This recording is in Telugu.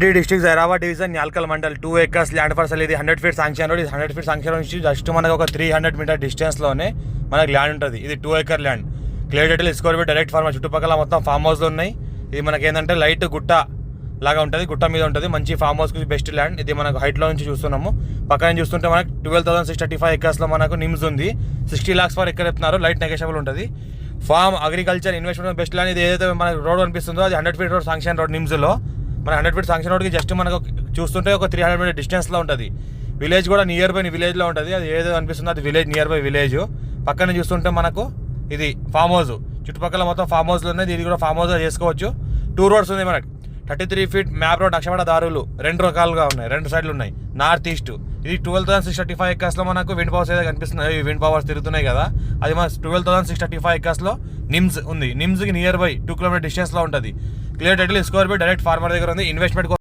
District Zaheerabad division Nyalkal mandal 2 acres land parcel. ఇది 100 feet శాంక్షన్ రోడ్. ఇది 100 feet శాంక్షన్ రోడ్ నుంచి జస్ట్ మనకు ఒక 300 meter డిస్టెన్స్లోనే మనకి ల్యాండ్ ఉంటుంది. ఇది 2 acre land. Clear title score direct farmer. చుట్టుపక్కల మొత్తం ఫామ్ హౌస్లు ఉన్నాయి. ఇది మనకి ఏంటంటే లైట్ గుట్ట లాగా ఉంటుంది, గుట్ట మీద ఉంటుంది. మంచి ఫామ్ హౌస్కి బెస్ట్ ల్యాండ్. ఇది మనకు హైట్లో నుంచి చూస్తున్నాము. పక్కన చూస్తుంటే మనకు 12,635 acres మనకు నిమ్స్ ఉంది. 60 lakhs per acre చెప్తున్నారు. లైట్ నెగోషియబుల్ ఉంటుంది. Farm agriculture investment best land. ఇది ఏదైతే మనకు రోడ్ అనిపిస్తుందో అది 100 feet రోడ్ శాంక్షన్ రోడ్ నిమ్స్లో. మన 100 feet శాంక్షన్ రోడ్కి జస్ట్ మనకు చూస్తుంటే ఒక 300 meter డిస్టెన్స్లో ఉంటుంది. విలేజ్ కూడా నియర్ బై విలేజ్లో ఉంటుంది. అది ఏదో అనిపిస్తుందో అది విలేజ్, నియర్ బై విలేజ్. పక్కన చూస్తుంటే మనకు ఇది ఫామ్ హౌస్. చుట్టుపక్కల మొత్తం ఫామ్ హౌస్లు ఉన్నాయి. ఇది కూడా ఫామ్ హౌస్గా చేసుకోవచ్చు. 2 roads ఉంది మనకి. 33 feet మ్యాప్ రోడ్ అక్షపడ దారులు 2 రకాలుగా ఉన్నాయి, 2 సైడ్లు ఉన్నాయి. North east. ఇది 12,635 acres మనకు విండ్ పవర్స్ ఏదో కనిపిస్తున్నాయి. విండ్ పవర్స్ తిరుగుతున్నాయి కదా, అది మన 12,635 acres నిమ్స్ ఉంది. నిమ్స్కి నియర్ బై 2 kilometer డిస్టెన్స్లో ఉంటుంది. Clear title score by direct farmer దగ్గర ఉంది. ఇన్వెస్ట్మెంట్